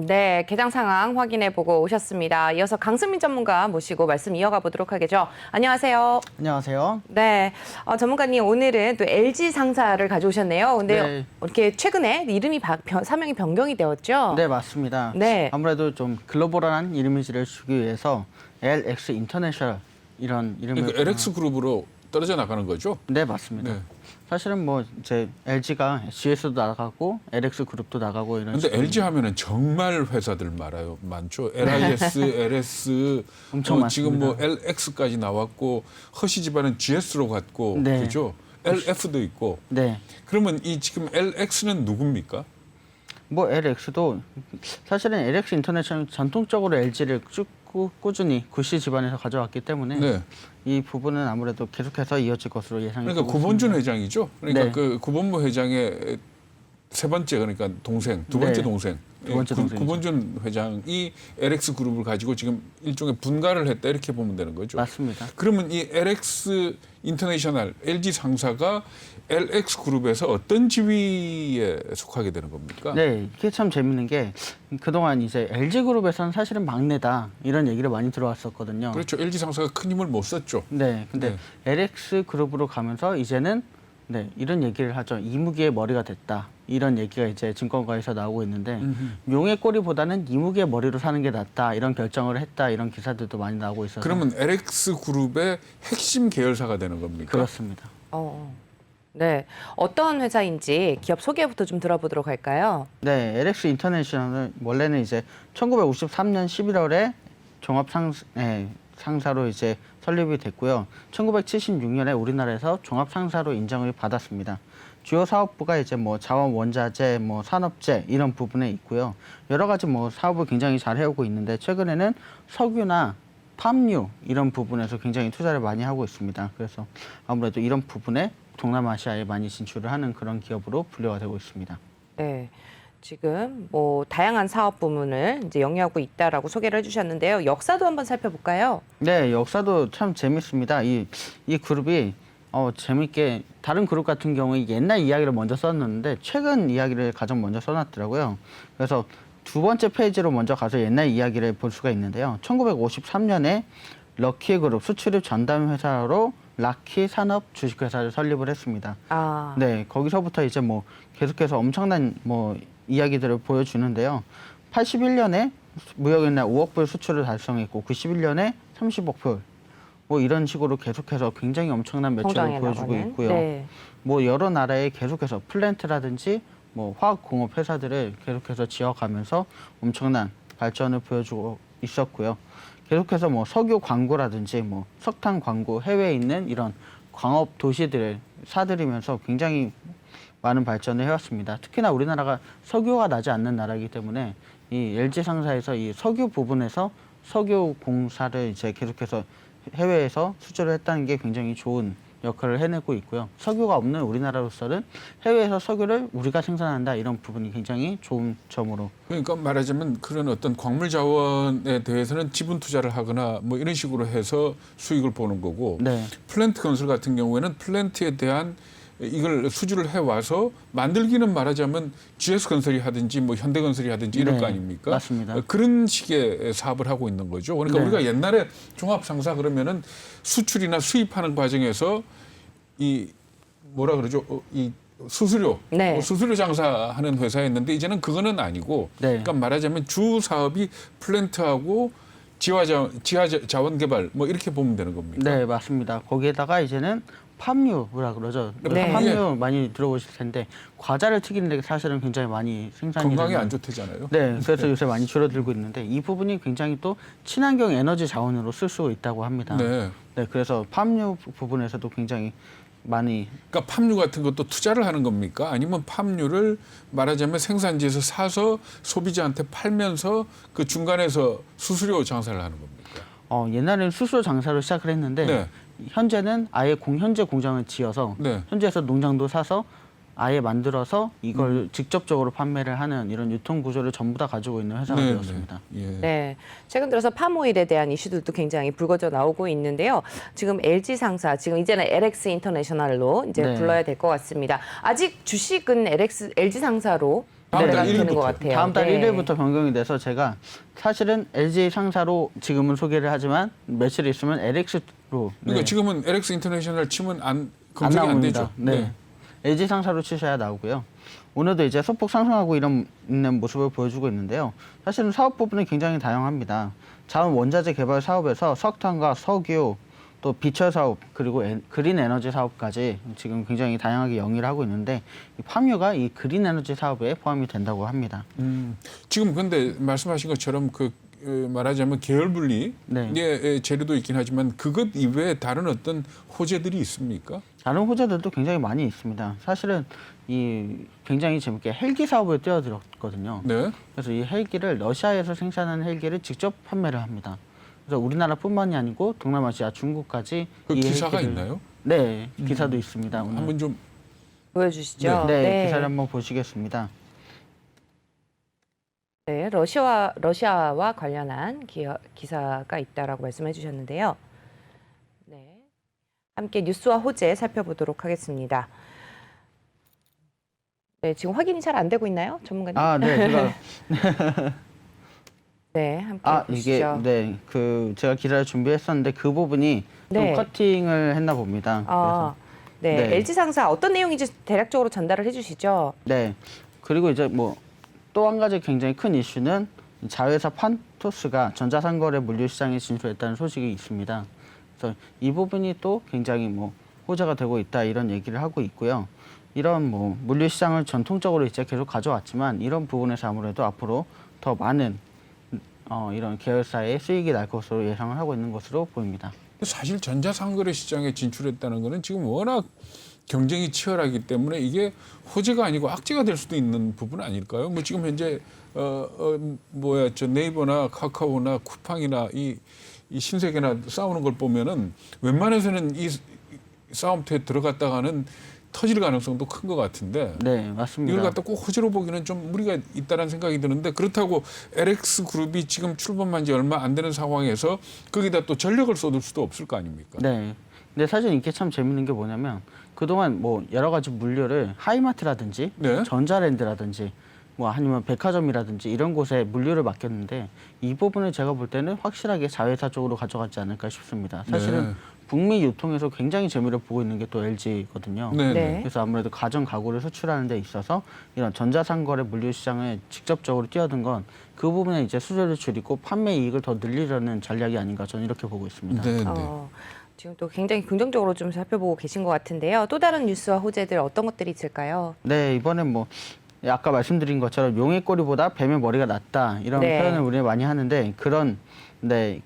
네, 개장 상황 확인해 보고 오셨습니다. 이어서 강승민 전문가 모시고 말씀 이어가 보도록 하겠죠. 안녕하세요. 안녕하세요. 네, 전문가님 오늘은 또 LG 상사를 가져오셨네요. 근데 네. 이렇게 최근에 이름이 사명이 변경이 되었죠? 네, 맞습니다. 네. 아무래도 좀 글로벌한 이미지를 주기 위해서 LX 인터내셔널 이런 이름을 그러니까 LX 그룹으로 떨어져 나가는 거죠? 네, 맞습니다. 네. 사실은 뭐 이제 LG가 GS도 나가고 LX 그룹도 나가고 이런 근데 식으로 LG 하면은 정말 회사들 많죠. LIS, LS, 엄청 지금 뭐 많습니다. LX까지 나왔고 허시 집안은 GS로 갔고 네. 그죠? LF도 있고. 네. 그러면 이 지금 LX는 누굽니까? 뭐 LX도 사실은 LX 인터내셔널 전통적으로 LG를 쭉 꾸준히 구시 집안에서 가져왔기 때문에 네. 이 부분은 아무래도 계속해서 이어질 것으로 예상이 그러니까 되고 구본준 있습니다. 회장이죠. 그러니까 네. 그 구본무 회장의 세 번째 그러니까 동생, 두 번째 네. 동생. 두 번째 동생이죠. 구본준 회장이 LX 그룹을 가지고 지금 일종의 분가를 했다 이렇게 보면 되는 거죠. 맞습니다. 그러면 이 LX 인터내셔널 LG 상사가 LX 그룹에서 어떤 지위에 속하게 되는 겁니까? 네, 이게 참 재밌는 게 그동안 이제 LG 그룹에서는 사실은 막내다 이런 얘기를 많이 들어왔었거든요. 그렇죠. LG 상사가 큰 힘을 못 썼죠. 네, 근데 LX 그룹으로 가면서 이제는 네, 이런 얘기를 하죠. 이무기의 머리가 됐다. 이런 얘기가 이제 증권가에서 나오고 있는데 용의 꼬리보다는 이무기의 머리로 사는 게 낫다. 이런 결정을 했다. 이런 기사들도 많이 나오고 있어서 그러면 LX 그룹의 핵심 계열사가 되는 겁니까? 그렇습니다. 네, 어떤 회사인지 기업 소개부터 좀 들어보도록 할까요? 네, LX 인터내셔널은 원래는 이제 1953년 11월에 상사로 이제 설립이 됐고요. 1976년에 우리나라에서 종합상사로 인정을 받았습니다. 주요 사업부가 이제 뭐 자원 원자재, 뭐 산업재 이런 부분에 있고요. 여러 가지 뭐 사업을 굉장히 잘 해오고 있는데 최근에는 석유나 팜유 이런 부분에서 굉장히 투자를 많이 하고 있습니다. 그래서 아무래도 이런 부분에 동남아시아에 많이 진출을 하는 그런 기업으로 분류가 되고 있습니다. 네. 지금 뭐 다양한 사업 부문을 이제 영위하고 있다라고 소개를 해주셨는데요. 역사도 한번 살펴볼까요? 네, 역사도 참 재밌습니다. 이 그룹이 재밌게 다른 그룹 같은 경우에 옛날 이야기를 먼저 썼는데 최근 이야기를 가장 먼저 써놨더라고요. 그래서 두 번째 페이지로 먼저 가서 옛날 이야기를 볼 수가 있는데요. 1953년에 럭키 그룹 수출입 전담 회사로 락키 산업 주식회사를 설립을 했습니다. 네, 거기서부터 이제 뭐 계속해서 엄청난 뭐 이야기들을 보여주는데요. 81년에 무역이나 5억 불 수출을 달성했고 91년에 30억 불. 뭐 이런 식으로 계속해서 굉장히 엄청난 매출을 보여주고 나가는. 있고요. 네. 뭐 여러 나라에 계속해서 플랜트라든지 뭐 화학공업 회사들을 계속해서 지어가면서 엄청난 발전을 보여주고 있었고요. 계속해서 뭐 석유 광구라든지 뭐 석탄 광구 해외에 있는 이런 광업 도시들을 사들이면서 굉장히 많은 발전을 해왔습니다. 특히나 우리나라가 석유가 나지 않는 나라이기 때문에 이 LG 상사에서 이 석유 부분에서 석유 공사를 이제 계속해서 해외에서 수주를 했다는 게 굉장히 좋은 역할을 해내고 있고요. 석유가 없는 우리나라로서는 해외에서 석유를 우리가 생산한다 이런 부분이 굉장히 좋은 점으로. 그러니까 말하자면 그런 어떤 광물 자원에 대해서는 지분 투자를 하거나 뭐 이런 식으로 해서 수익을 보는 거고 네. 플랜트 건설 같은 경우에는 플랜트에 대한 이걸 수주를 해와서 만들기는 말하자면 GS건설이 하든지 뭐 현대건설이 하든지 이럴 네, 거 아닙니까? 맞습니다. 그런 식의 사업을 하고 있는 거죠. 그러니까 네. 우리가 옛날에 종합상사 그러면은 수출이나 수입하는 과정에서 이 뭐라 그러죠? 이 수수료, 네. 수수료 장사하는 회사였는데 이제는 그거는 아니고 네. 그러니까 말하자면 주 사업이 플랜트하고 지하 자원 개발 뭐 이렇게 보면 되는 겁니까? 네, 맞습니다. 거기에다가 이제는 팜유라 그러죠. 네. 팜유 많이 들어보실 텐데 과자를 튀기는데 사실은 굉장히 많이 생산이 건강에 되는- 안 좋대잖아요. 네, 그래서 요새 많이 줄어들고 있는데 이 부분이 굉장히 또 친환경 에너지 자원으로 쓸 수 있다고 합니다. 네. 네, 그래서 팜유 부분에서도 굉장히 많이 그러니까 팜유 같은 것도 투자를 하는 겁니까? 아니면 팜유를 말하자면 생산지에서 사서 소비자한테 팔면서 그 중간에서 수수료 장사를 하는 겁니까? 옛날에는 수소 장사로 시작을 했는데 네. 현재는 아예 현재 공장을 지어서 네. 현지에서 농장도 사서 아예 만들어서 이걸 직접적으로 판매를 하는 이런 유통 구조를 전부 다 가지고 있는 회사가 네, 되었습니다. 네. 예. 네, 최근 들어서 팜오일에 대한 이슈들도 굉장히 불거져 나오고 있는데요. 지금 LG 상사, 지금 이제는 LX 인터내셔널로 이제 네. 불러야 될 것 같습니다. 아직 주식은 LG 상사로 다음 달 생각이 드는 1일부터. 것 같아요. 다음 달 네. 1일부터 변경이 돼서 제가 사실은 LG 상사로 지금은 소개를 하지만 며칠 있으면 LX로 그러니까 지금은 LX 인터내셔널 치면 검색이 안 나옵니다. 되죠. 네. LG 상사로 치셔야 나오고요. 오늘도 이제 소폭 상승하고 있는 모습을 보여주고 있는데요. 사실은 사업 부분은 굉장히 다양합니다. 자원 원자재 개발 사업에서 석탄과 석유, 또 비철 사업, 그리고 그린 에너지 사업까지 지금 굉장히 다양하게 영위를 하고 있는데 이 팜유가 이 그린 에너지 사업에 포함이 된다고 합니다. 지금 근데 말씀하신 것처럼 말하자면 계열 분리 네. 의 재료도 있긴 하지만 그것 이외에 다른 어떤 호재들이 있습니까? 다른 호재들도 굉장히 많이 있습니다. 사실은 이 굉장히 재밌게 헬기 사업을 뛰어들었거든요. 네. 그래서 이 헬기를 러시아에서 생산한 헬기를 직접 판매를 합니다. 그래서 우리나라뿐만이 아니고 동남아시아, 중국까지 그 이 기사가 헬기를- 있나요? 네, 기사도 있습니다. 오늘. 한번 좀 보여주시죠. 네, 기사를 한번 보시겠습니다. 네, 러시아와 관련한 기사가 있다라고 말씀해 주셨는데요. 네, 함께 뉴스와 호재 살펴보도록 하겠습니다. 네, 지금 확인이 잘 안 되고 있나요, 전문가님? 아, 네, 제가 네, 함께 이게 보시죠. 네, 제가 기사를 준비했었는데 그 부분이 네. 좀 커팅을 했나 봅니다. 아, 네. 네. LG 상사 어떤 내용인지 대략적으로 전달을 해주시죠. 네. 그리고 이제 뭐 또 한 가지 굉장히 큰 이슈는 자회사 판토스가 전자상거래 물류시장에 진출했다는 소식이 있습니다. 그래서 이 부분이 또 굉장히 뭐 호재가 되고 있다 이런 얘기를 하고 있고요. 이런 뭐 물류시장을 전통적으로 이제 계속 가져왔지만 이런 부분에서 아무래도 앞으로 더 많은 이런 계열사의 수익이 날 것으로 예상을 하고 있는 것으로 보입니다. 사실 전자상거래 시장에 진출했다는 거는 지금 워낙 경쟁이 치열하기 때문에 이게 호재가 아니고 악재가 될 수도 있는 부분 아닐까요? 뭐 지금 현재 네이버나 카카오나 쿠팡이나 이 신세계나 싸우는 걸 보면은 웬만해서는 이 싸움터에 들어갔다가는 터질 가능성도 큰 것 같은데 네, 맞습니다. 이걸 갖다 꼭 호재로 보기는 좀 무리가 있다는 생각이 드는데 그렇다고 LX 그룹이 지금 출범한 지 얼마 안 되는 상황에서 거기다 또 전력을 쏟을 수도 없을 거 아닙니까? 네. 근데 사실 이게 참 재밌는 게 뭐냐면 그동안 뭐 여러 가지 물류를 하이마트라든지 네. 전자랜드라든지 뭐 아니면 백화점이라든지 이런 곳에 물류를 맡겼는데 이 부분을 제가 볼 때는 확실하게 자회사 쪽으로 가져가지 않을까 싶습니다. 사실은 네. 북미 유통에서 굉장히 재미를 보고 있는 게 또 LG거든요. 네. 네. 그래서 아무래도 가전 가구를 수출하는 데 있어서 이런 전자상거래 물류 시장에 직접적으로 뛰어든 건 그 부분에 이제 수수료를 줄이고 판매 이익을 더 늘리려는 전략이 아닌가 저는 이렇게 보고 있습니다. 네. 지금 또 굉장히 긍정적으로 좀 살펴보고 계신 것 같은데요. 또 다른 뉴스와 호재들 어떤 것들이 있을까요? 네, 이번엔 뭐 아까 말씀드린 것처럼 용의 꼬리보다 뱀의 머리가 낫다 이런 네. 표현을 우리가 많이 하는데 그런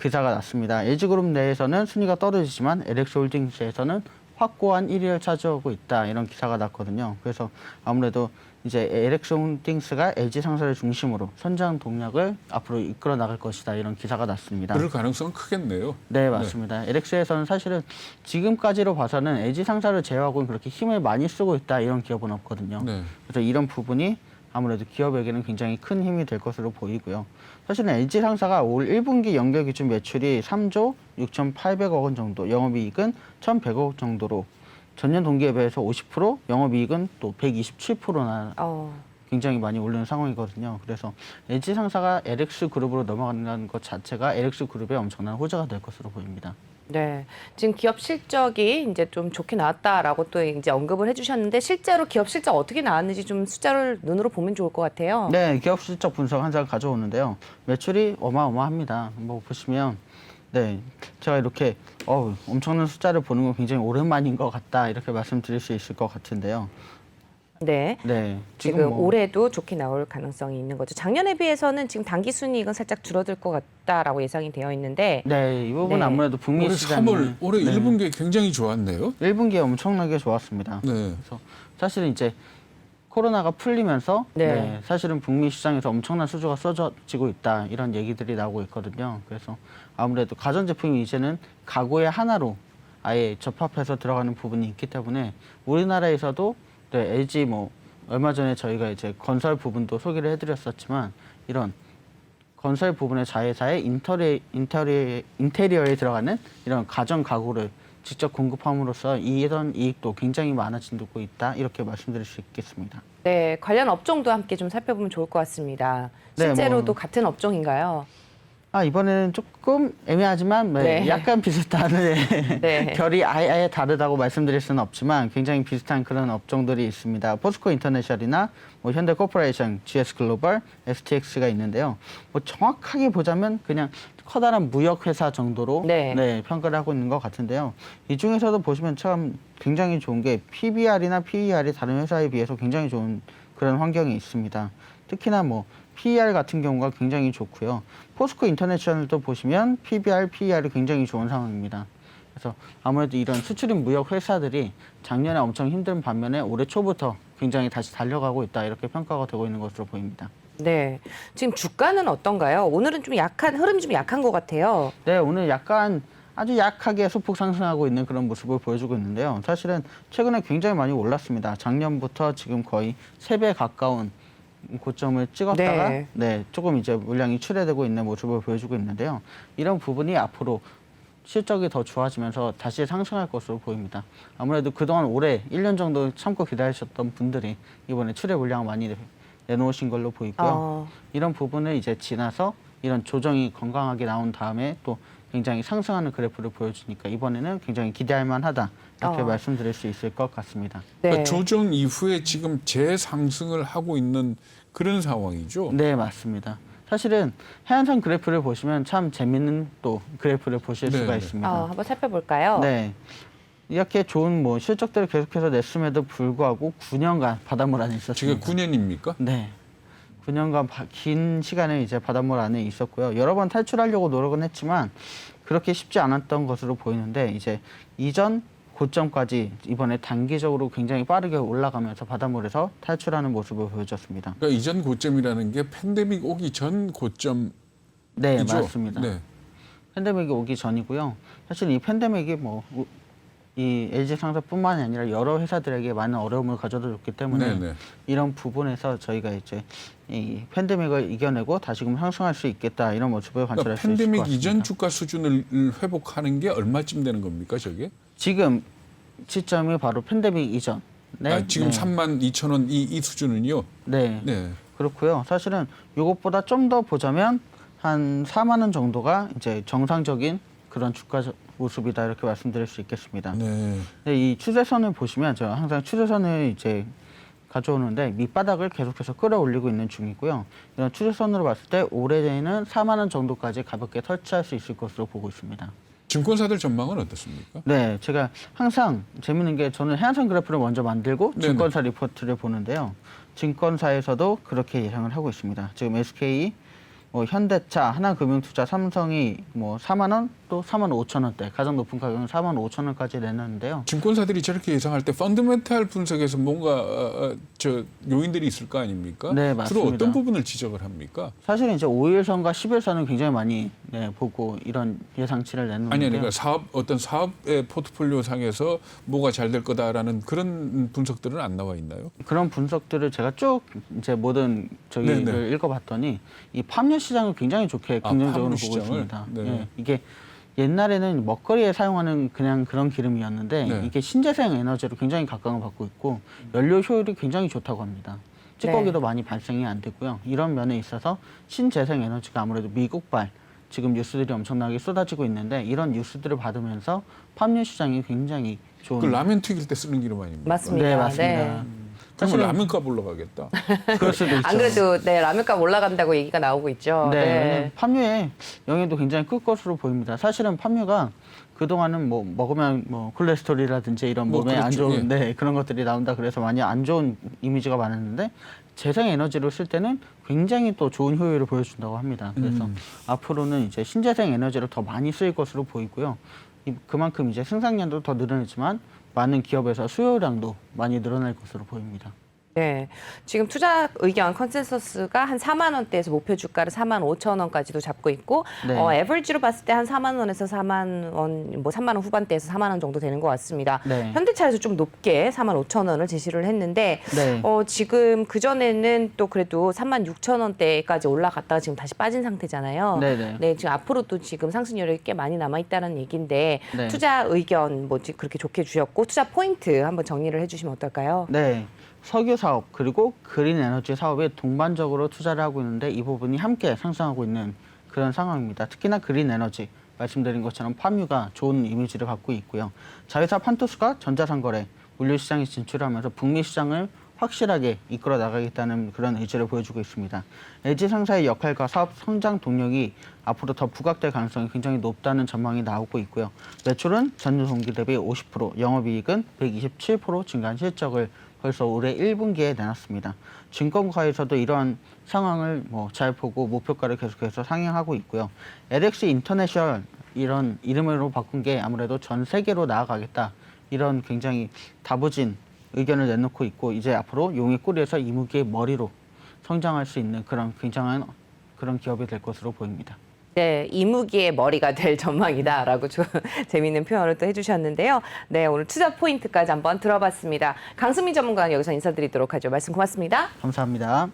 기사가 났습니다. LG그룹 내에서는 순위가 떨어지지만 LX홀딩스에서는 확고한 1위를 차지하고 있다 이런 기사가 났거든요. 그래서 아무래도 이제 LX홀딩스가 LG 상사를 중심으로 선장 동력을 앞으로 이끌어 나갈 것이다 이런 기사가 났습니다. 그럴 가능성은 크겠네요. 네, 맞습니다. LX에서는 사실은 지금까지로 봐서는 LG 상사를 제외하고는 그렇게 힘을 많이 쓰고 있다 이런 기업은 없거든요. 네. 그래서 이런 부분이 아무래도 기업에게는 굉장히 큰 힘이 될 것으로 보이고요. 사실은 LG 상사가 올 1분기 연결 기준 매출이 3조 6,800억 원 정도, 영업이익은 1,100억 원 정도로 전년 동기에 비해서 50%, 영업이익은 또 127%나 굉장히 많이 오르는 상황이거든요. 그래서 LG 상사가 LX 그룹으로 넘어간다는 것 자체가 LX 그룹에 엄청난 호재가 될 것으로 보입니다. 네, 지금 기업 실적이 이제 좀 좋게 나왔다라고 또 이제 언급을 해주셨는데 실제로 기업 실적 어떻게 나왔는지 좀 숫자를 눈으로 보면 좋을 것 같아요. 네, 기업 실적 분석 한 장 가져오는데요. 매출이 어마어마합니다. 뭐 보시면 네, 제가 이렇게 엄청난 숫자를 보는 건 굉장히 오랜만인 것 같다 이렇게 말씀드릴 수 있을 것 같은데요. 네. 네, 지금 올해도 좋게 나올 가능성이 있는 거죠. 작년에 비해서는 지금 당기 순이익은 살짝 줄어들 것 같다라고 예상이 되어 있는데 네, 이 부분 네. 아무래도 북미 올해 시장이 3월, 올해 1분기에 굉장히 좋았네요. 1분기에 엄청나게 좋았습니다. 네. 그래서 사실은 이제 코로나가 풀리면서 네. 사실은 북미 시장에서 엄청난 수주가 쏟아지고 있다 이런 얘기들이 나오고 있거든요. 그래서 아무래도 가전제품이 이제는 가구의 하나로 아예 접합해서 들어가는 부분이 있기 때문에 우리나라에서도 LG 뭐 얼마 전에 저희가 이제 건설 부분도 소개를 해드렸었지만 이런 건설 부분의 자회사의 인테리어에 들어가는 이런 가전 가구를 직접 공급함으로써 이런 이익도 굉장히 많아지고 있다 이렇게 말씀드릴 수 있겠습니다. 네, 관련 업종도 함께 좀 살펴보면 좋을 것 같습니다. 네, 실제로도 뭐- 같은 업종인가요? 이번에는 조금 애매하지만 네. 약간 비슷한 네. 결이 아예 다르다고 말씀드릴 수는 없지만 굉장히 비슷한 그런 업종들이 있습니다. 포스코 인터내셔널이나 뭐 현대코퍼레이션, GS글로벌, STX가 있는데요. 뭐 정확하게 보자면 그냥 커다란 무역회사 정도로 네. 평가를 하고 있는 것 같은데요. 이 중에서도 보시면 참 굉장히 좋은 게 PBR이나 PER이 다른 회사에 비해서 굉장히 좋은 그런 환경이 있습니다. 특히나 뭐 PER 같은 경우가 굉장히 좋고요. 포스코 인터내셔널도 보시면 PBR, PER이 굉장히 좋은 상황입니다. 그래서 아무래도 이런 수출입 무역 회사들이 작년에 엄청 힘든 반면에 올해 초부터 굉장히 다시 달려가고 있다 이렇게 평가가 되고 있는 것으로 보입니다. 네. 지금 주가는 어떤가요? 오늘은 좀 흐름이 좀 약한 것 같아요. 네, 오늘 약간 아주 약하게 소폭 상승하고 있는 그런 모습을 보여주고 있는데요. 사실은 최근에 굉장히 많이 올랐습니다. 작년부터 지금 거의 3배 가까운 고점을 찍었다가 조금 이제 물량이 출회되고 있는 모습을 보여주고 있는데요. 이런 부분이 앞으로 실적이 더 좋아지면서 다시 상승할 것으로 보입니다. 아무래도 그동안 올해 1년 정도 참고 기다리셨던 분들이 이번에 출회 물량을 많이 내놓으신 걸로 보이고요. 이런 부분을 이제 지나서 이런 조정이 건강하게 나온 다음에 또 굉장히 상승하는 그래프를 보여주니까 이번에는 굉장히 기대할 만하다 이렇게 말씀드릴 수 있을 것 같습니다. 네. 그러니까 조정 이후에 지금 재상승을 하고 있는 그런 상황이죠. 네, 맞습니다. 사실은 해안선 그래프를 보시면 참 재밌는 또 그래프를 보실 네, 수가 네. 있습니다. 한번 살펴볼까요? 네. 이렇게 좋은 뭐 실적들을 계속해서 냈음에도 불구하고 9년간 바닷물 안에 지금 있었습니다. 9년입니까? 네. 9년간 긴 시간을 이제 바닷물 안에 있었고요. 여러 번 탈출하려고 노력은 했지만 그렇게 쉽지 않았던 것으로 보이는데 이제 이전 고점까지 이번에 단기적으로 굉장히 빠르게 올라가면서 바닷물에서 탈출하는 모습을 보여줬습니다. 그러니까 이전 고점이라는 게 팬데믹 오기 전 고점이죠. 네, 맞습니다. 네. 팬데믹이 오기 전이고요. 사실 이 팬데믹이 뭐 이 LG상사뿐만이 아니라 여러 회사들에게 많은 어려움을 가져다 줬기 때문에 네. 이런 부분에서 저희가 이제 이 팬데믹을 이겨내고 다시금 상승할 수 있겠다 이런 모습을 관찰할 그러니까 수 있을 것 팬데믹 같습니다. 이전 주가 수준을 회복하는 게 얼마쯤 되는 겁니까, 저게? 지금 시점이 바로 팬데믹 이전. 네, 지금 네. 32,000원 이 수준은요? 네. 네. 그렇고요. 사실은 이것보다 좀 더 보자면 한 4만 원 정도가 이제 정상적인 그런 주가 모습이다 이렇게 말씀드릴 수 있겠습니다. 네. 네, 이 추세선을 보시면 제가 항상 추세선을 이제 가져오는데 밑바닥을 계속해서 끌어올리고 있는 중이고요. 이런 추세선으로 봤을 때 올해에는 4만 원 정도까지 가볍게 터치할 수 있을 것으로 보고 있습니다. 증권사들 전망은 어떻습니까? 네, 제가 항상 재밌는 게 저는 해안선 그래프를 먼저 만들고 네네. 증권사 리포트를 보는데요. 증권사에서도 그렇게 예상을 하고 있습니다. 지금 SK, 뭐 현대차, 하나금융투자, 삼성이 뭐 4만 원, 또 4만 5천 원대, 가장 높은 가격은 4만 5천 원까지 내놨는데요. 증권사들이 저렇게 예상할 때 펀더멘탈 분석에서 뭔가 저 요인들이 있을 거 아닙니까? 네, 주로 맞습니다. 어떤 부분을 지적을 합니까? 사실 이제 5일선과 10일선을 굉장히 많이 보고 이런 예상치를 내놓는데요. 아니 그러니까 어떤 사업의 포트폴리오 상에서 뭐가 잘 될 거다라는 그런 분석들은 안 나와 있나요? 그런 분석들을 제가 쭉 이제 모든 저기를 네네. 읽어봤더니 이 팜유 시장을 굉장히 좋게 긍정적으로 팜유 보고 시장을? 있습니다. 네. 예, 이게 옛날에는 먹거리에 사용하는 그냥 그런 기름이었는데 네. 이게 신재생 에너지로 굉장히 각광을 받고 있고 연료 효율이 굉장히 좋다고 합니다. 찌꺼기도 많이 발생이 안 되고요. 이런 면에 있어서 신재생 에너지가 아무래도 미국발 지금 뉴스들이 엄청나게 쏟아지고 있는데 이런 뉴스들을 받으면서 팜유 시장이 굉장히 좋은 그 라면 튀길 때 쓰는 기름 아닙니까? 맞습니다. 네, 맞습니다. 그러면 라면값 올라가겠다. 그럴 수도 있죠. 안 그래도 라면값 올라간다고 얘기가 나오고 있죠. 네, 왜냐면 팜유의 영향도 굉장히 클 것으로 보입니다. 사실은 팜유가 그동안은 뭐 먹으면 뭐 콜레스테롤이라든지 이런 뭐 몸에 안 그렇죠. 좋은 그런 것들이 나온다 그래서 많이 안 좋은 이미지가 많았는데 재생 에너지로 쓸 때는 굉장히 또 좋은 효율을 보여준다고 합니다. 그래서 앞으로는 이제 신재생 에너지로 더 많이 쓰일 것으로 보이고요. 그만큼 이제 생산량도 더 늘어나지만 많은 기업에서 수요량도 많이 늘어날 것으로 보입니다. 네, 지금 투자 의견 컨센서스가 한 4만 원대에서 목표 주가를 4만 5천 원까지도 잡고 있고, 네. 에버리지로 봤을 때 한 4만 원에서 4만 원, 뭐 3만 원 후반대에서 4만 원 정도 되는 것 같습니다. 네. 현대차에서 좀 높게 4만 5천 원을 제시를 했는데, 네. 지금 그 전에는 또 그래도 3만 6천 원대까지 올라갔다가 지금 다시 빠진 상태잖아요. 네네. 네, 지금 앞으로도 지금 상승률이 꽤 많이 남아 있다는 얘기인데, 네. 투자 의견 뭐지 그렇게 좋게 주셨고, 투자 포인트 한번 정리를 해주시면 어떨까요? 네. 석유 사업 그리고 그린 에너지 사업에 동반적으로 투자를 하고 있는데 이 부분이 함께 상승하고 있는 그런 상황입니다. 특히나 그린 에너지 말씀드린 것처럼 팜유가 좋은 이미지를 갖고 있고요. 자회사 판토스가 전자상거래, 물류시장에 진출하면서 북미 시장을 확실하게 이끌어 나가겠다는 그런 의지를 보여주고 있습니다. LG 상사의 역할과 사업 성장 동력이 앞으로 더 부각될 가능성이 굉장히 높다는 전망이 나오고 있고요. 매출은 전년 동기 대비 50%, 영업이익은 127% 증가한 실적을 벌써 올해 1분기에 내놨습니다. 증권가에서도 이러한 상황을 잘 보고 목표가를 계속해서 상향하고 있고요. LX 인터내셔널 이런 이름으로 바꾼 게 아무래도 전 세계로 나아가겠다. 이런 굉장히 다부진 의견을 내놓고 있고 이제 앞으로 용의 꼬리에서 이무기의 머리로 성장할 수 있는 그런 굉장한 그런 기업이 될 것으로 보입니다. 네, 이무기의 머리가 될 전망이다라고 좀 재미있는 표현을 또 해주셨는데요. 네, 오늘 투자 포인트까지 한번 들어봤습니다. 강승민 전문가는 여기서 인사드리도록 하죠. 말씀 고맙습니다. 감사합니다.